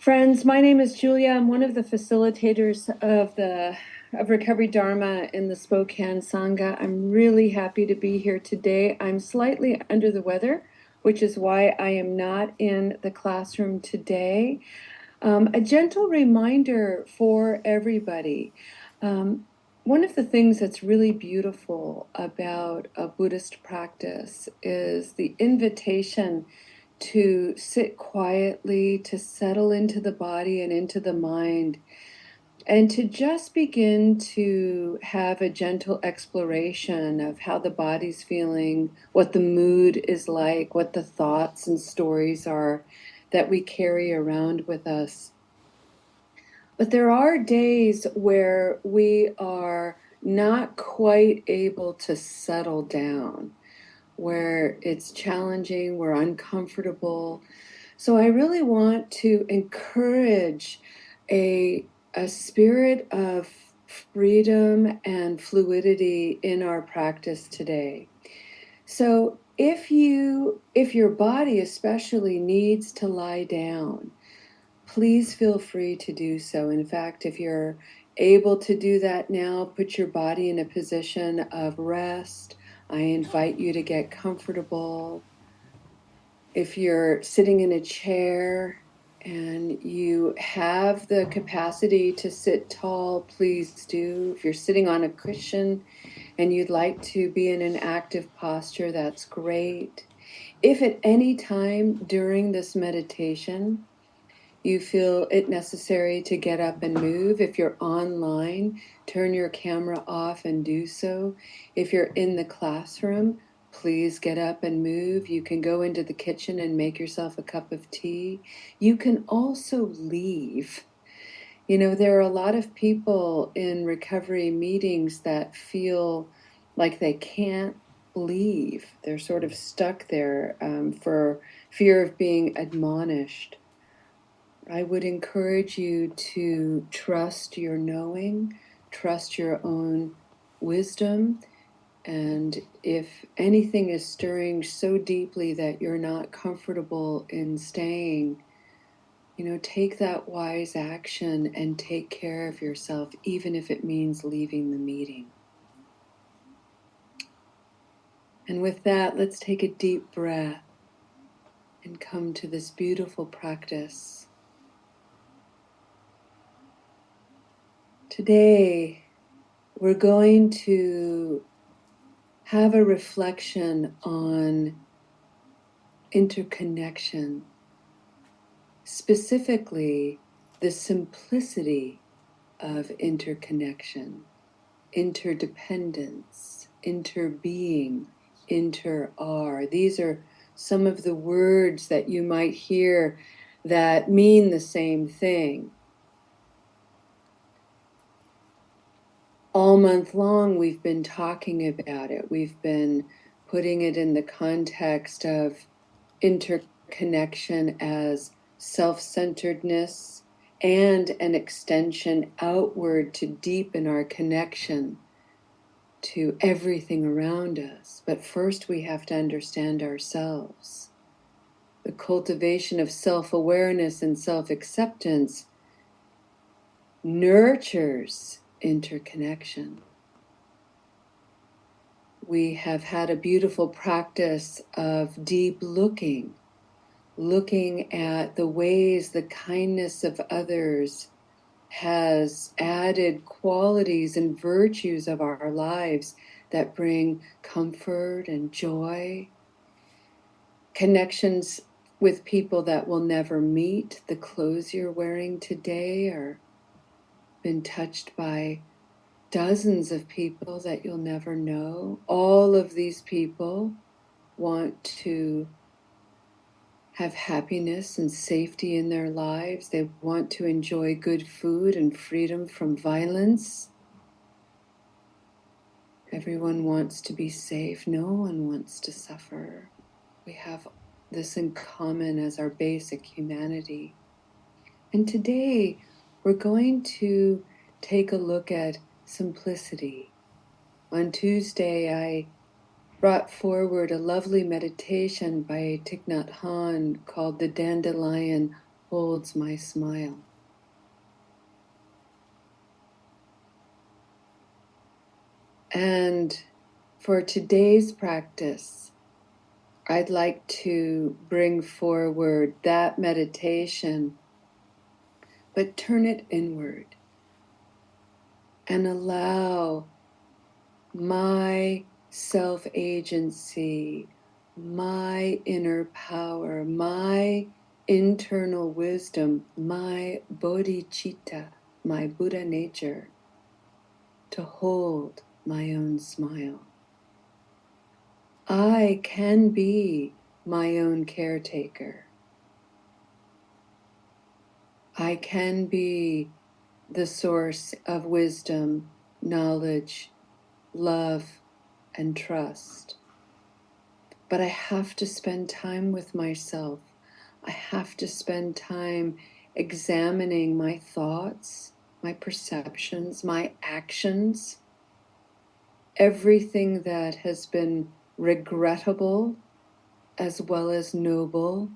Friends, my name is Julia. I'm one of the facilitators of Recovery Dharma in the Spokane Sangha. I'm really happy to be here today. I'm slightly under the weather, which is why I am not in the classroom today. A gentle reminder for everybody. One of the things that's really beautiful about a Buddhist practice is the invitation to sit quietly, to settle into the body and into the mind, and to just begin to have a gentle exploration of how the body's feeling, what the mood is like, what the thoughts and stories are that we carry around with us. But there are days where we are not quite able to settle down, where it's challenging, we're uncomfortable. So I really want to encourage a, a spirit of freedom and fluidity in our practice today. So if your body especially needs to lie down, please feel free to do so. In fact, if you're able to do that now, put your body in a position of rest. I invite you to get comfortable. If you're sitting in a chair and you have the capacity to sit tall, please do. If you're sitting on a cushion and you'd like to be in an active posture, that's great. If at any time during this meditation you feel it necessary to get up and move, if you're online, turn your camera off and do so. If you're in the classroom, please get up and move. You can go into the kitchen and make yourself a cup of tea. You can also leave. You know, there are a lot of people in recovery meetings that feel like they can't leave. They're sort of stuck there for fear of being admonished. I would encourage you to trust your knowing, trust your own wisdom, and if anything is stirring so deeply that you're not comfortable in staying, take that wise action and take care of yourself, even if it means leaving the meeting. And with that, let's take a deep breath and come to this beautiful practice. Today, we're going to have a reflection on interconnection, specifically the simplicity of interconnection, interdependence, interbeing, inter-are. These are some of the words that you might hear that mean the same thing. All month long, we've been talking about it. We've been putting it in the context of interconnection as self-centeredness and an extension outward to deepen our connection to everything around us. But first, we have to understand ourselves. The cultivation of self-awareness and self-acceptance nurtures interconnection. We have had a beautiful practice of deep looking at the ways the kindness of others has added qualities and virtues of our lives that bring comfort and joy. Connections with people that we'll never meet. The clothes you're wearing today are been touched by dozens of people that you'll never know. All of these people want to have happiness and safety in their lives. They want to enjoy good food and freedom from violence. Everyone wants to be safe. No one wants to suffer. We have this in common as our basic humanity. And today we're going to take a look at simplicity. On Tuesday, I brought forward a lovely meditation by Thich Nhat Hanh called The Dandelion holds my smile. And for today's practice, I'd like to bring forward that meditation, but turn it inward and allow my self-agency, my inner power, my internal wisdom, my bodhicitta, my Buddha nature, to hold my own smile. I can be my own caretaker. I can be the source of wisdom, knowledge, love, and trust. But I have to spend time with myself. I have to spend time examining my thoughts, my perceptions, my actions, everything that has been regrettable, as well as noble,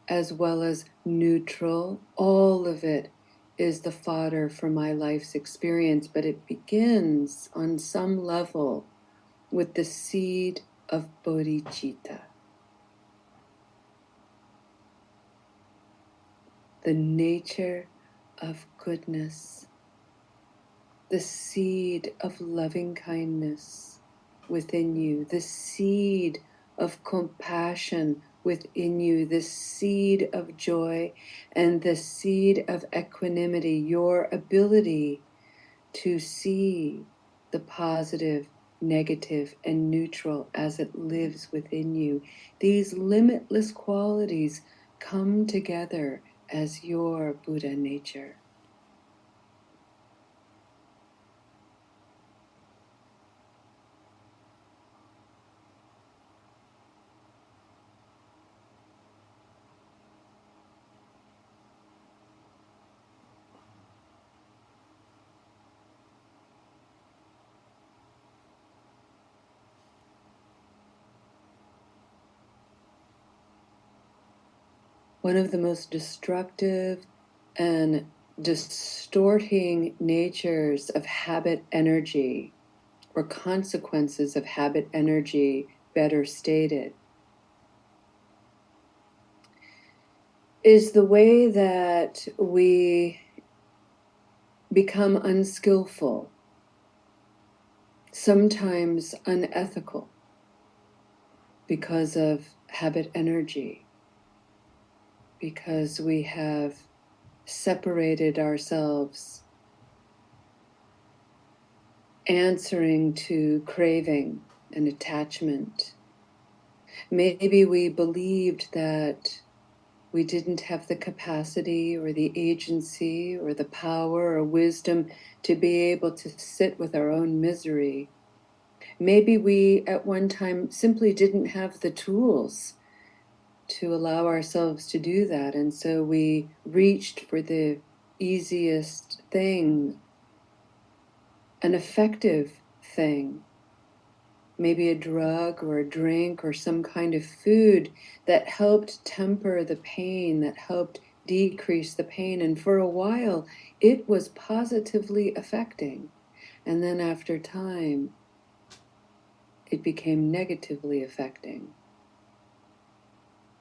as well as neutral. All of it is the fodder for my life's experience, but it begins on some level with the seed of bodhicitta, the nature of goodness, the seed of loving kindness within you, the seed of compassion within you, the seed of joy, and the seed of equanimity, your ability to see the positive, negative, and neutral as it lives within you. These limitless qualities come together as your Buddha nature. One of the most destructive and distorting natures of habit energy, or consequences of habit energy, better stated, is the way that we become unskillful, sometimes unethical, because of habit energy, because we have separated ourselves, answering to craving and attachment. Maybe we believed that we didn't have the capacity or the agency or the power or wisdom to be able to sit with our own misery. Maybe we at one time simply didn't have the tools to allow ourselves to do that, and so we reached for the easiest thing, an effective thing, maybe a drug or a drink or some kind of food that helped temper the pain, that helped decrease the pain. And for a while, it was positively affecting. And then after time, it became negatively affecting.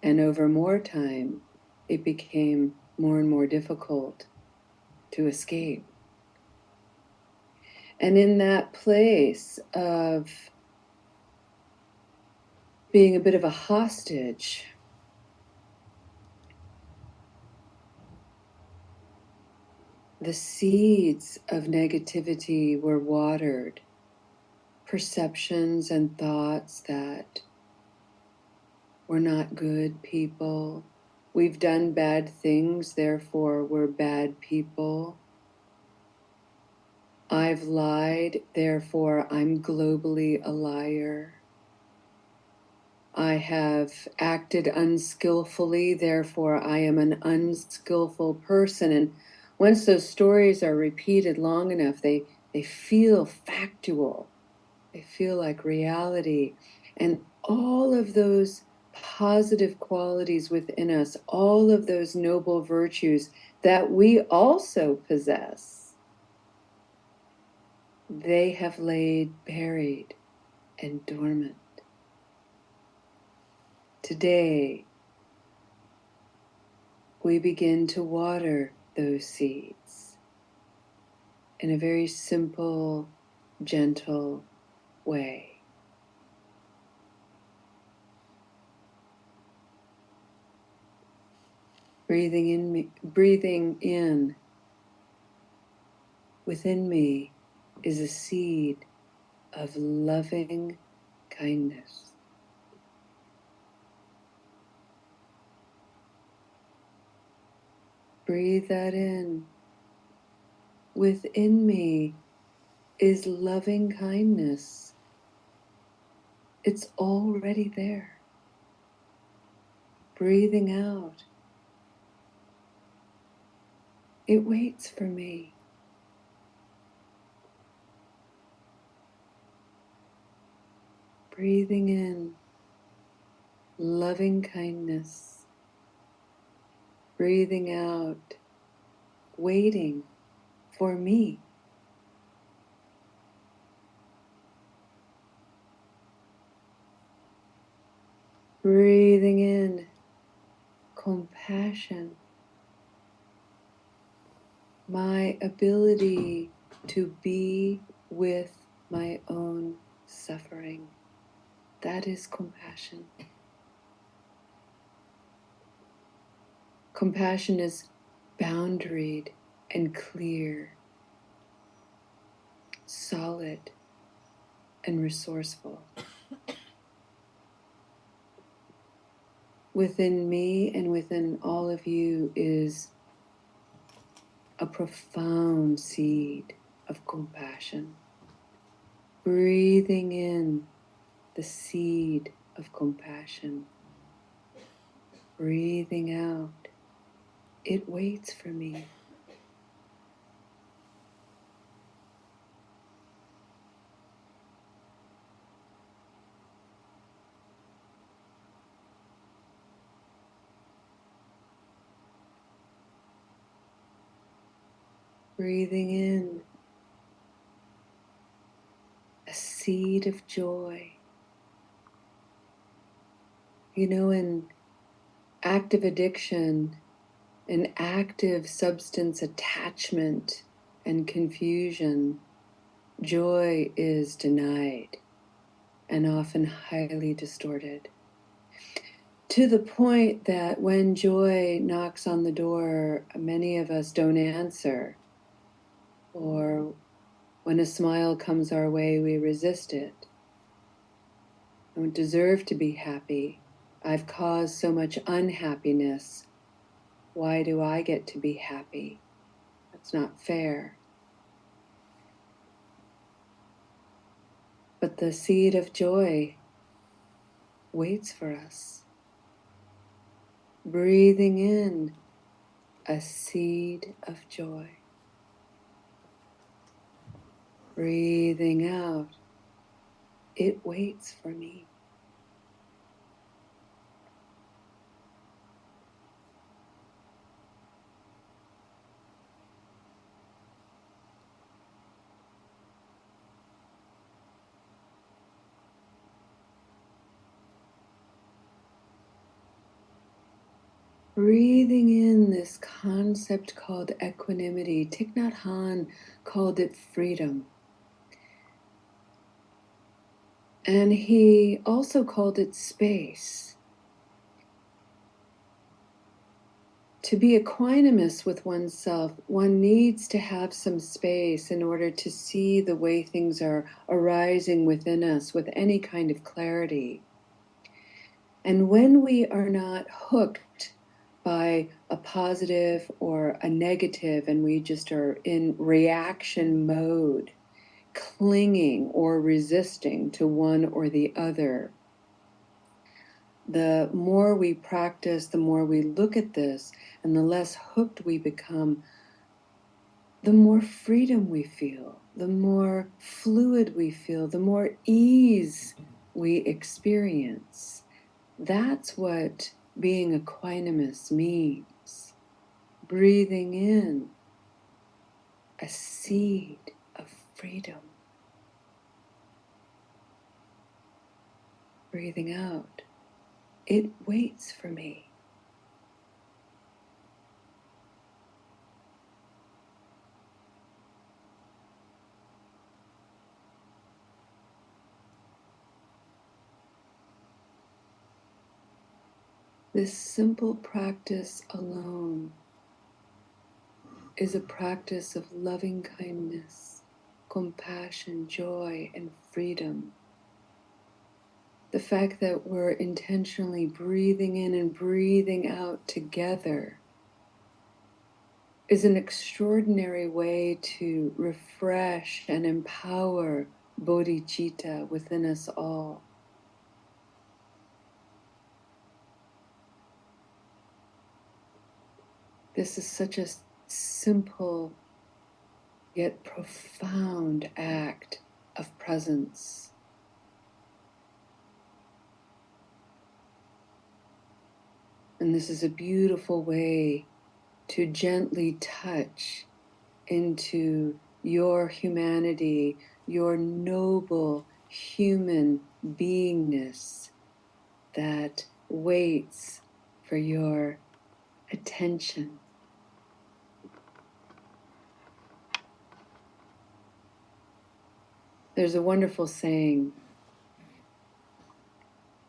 And over more time, it became more and more difficult to escape. And in that place of being a bit of a hostage, the seeds of negativity were watered. Perceptions and thoughts that we're not good people. We've done bad things, therefore we're bad people. I've lied, therefore I'm globally a liar. I have acted unskillfully, therefore I am an unskillful person. And once those stories are repeated long enough, they feel factual. They feel like reality. And all of those positive qualities within us, all of those noble virtues that we also possess, they have laid buried and dormant. Today, we begin to water those seeds in a very simple, gentle way. Breathing in within me is a seed of loving kindness. Breathe that in. Within me is loving kindness. It's already there. Breathing out. It waits for me. Breathing in loving kindness. Breathing out, waiting for me. Breathing in compassion, my ability to be with my own suffering. That is compassion. Compassion is boundaried and clear, solid and resourceful. Within me and within all of you is a profound seed of compassion. Breathing in the seed of compassion. Breathing out, it waits for me. Breathing in a seed of joy. You know, in active addiction, in active substance attachment and confusion, joy is denied and often highly distorted. To the point that when joy knocks on the door, many of us don't answer. Or when a smile comes our way, we resist it. I don't deserve to be happy. I've caused so much unhappiness. Why do I get to be happy? That's not fair. But the seed of joy waits for us. Breathing in a seed of joy. Breathing out, it waits for me. Breathing in this concept called equanimity. Thich Nhat Hanh called it freedom. And he also called it space. To be equanimous with oneself, one needs to have some space in order to see the way things are arising within us with any kind of clarity. And when we are not hooked by a positive or a negative, and we just are in reaction mode, clinging or resisting to one or the other, the more we practice, the more we look at this, and the less hooked we become, the more freedom we feel, the more fluid we feel, the more ease we experience. That's what being equanimous means. Breathing in a seed of freedom. Breathing out, it waits for me. This simple practice alone is a practice of loving kindness, compassion, joy, and freedom. The fact that we're intentionally breathing in and breathing out together is an extraordinary way to refresh and empower bodhicitta within us all. This is such a simple yet profound act of presence. And this is a beautiful way to gently touch into your humanity, your noble human beingness that waits for your attention. There's a wonderful saying,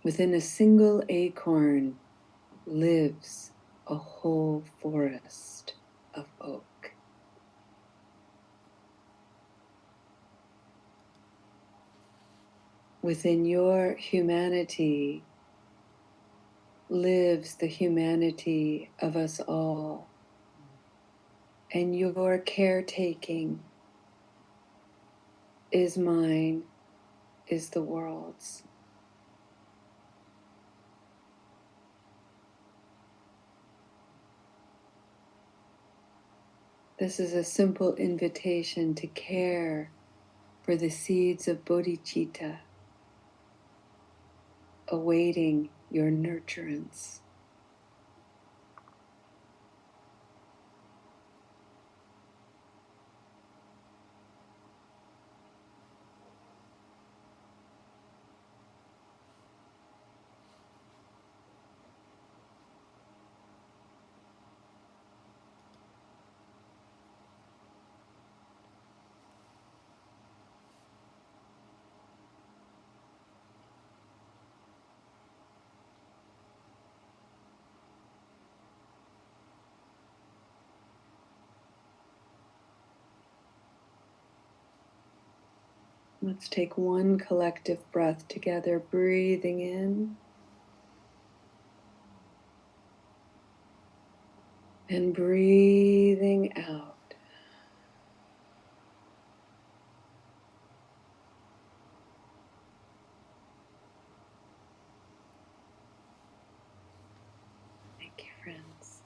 within a single acorn lives a whole forest of oak. Within your humanity lives the humanity of us all, and your caretaking is mine, is the world's. This is a simple invitation to care for the seeds of bodhicitta awaiting your nurturance. Let's take one collective breath together, breathing in and breathing out. Thank you, friends.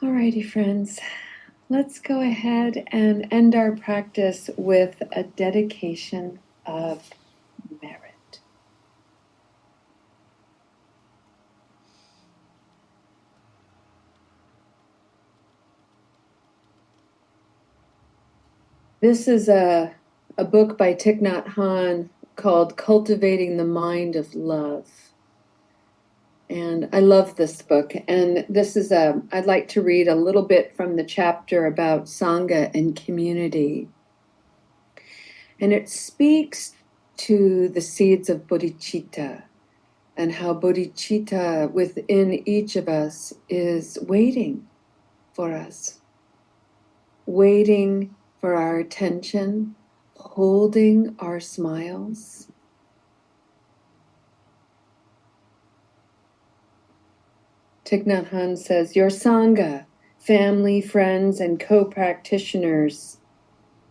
Alrighty, friends. Let's go ahead and end our practice with a dedication of merit. This is a book by Thich Nhat Hanh called Cultivating the Mind of Love. And I love this book. And this is I'd like to read a little bit from the chapter about Sangha and community. And it speaks to the seeds of bodhicitta and how bodhicitta within each of us is waiting for us, waiting for our attention, holding our smiles. Thich Nhat Hanh says, your Sangha, family, friends, and co-practitioners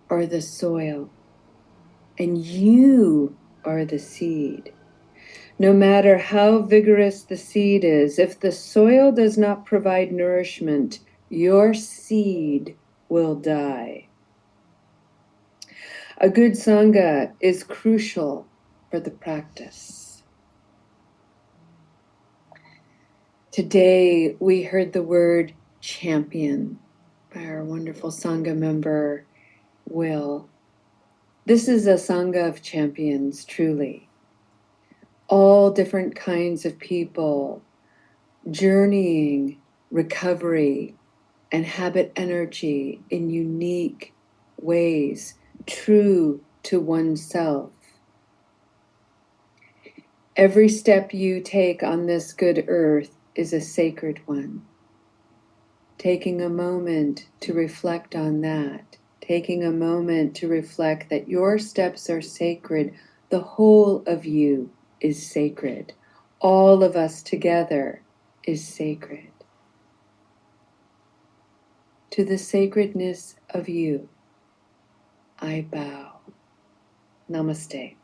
are the soil, and you are the seed. No matter how vigorous the seed is, if the soil does not provide nourishment, your seed will die. A good Sangha is crucial for the practice. Today we heard the word champion by our wonderful Sangha member, Will. This is a Sangha of champions, truly. All different kinds of people journeying recovery and habit energy in unique ways, true to oneself. Every step you take on this good earth is a sacred one. Taking a moment to reflect on that, taking a moment to reflect that your steps are sacred, the whole of you is sacred. All of us together is sacred. To the sacredness of you, I bow. Namaste.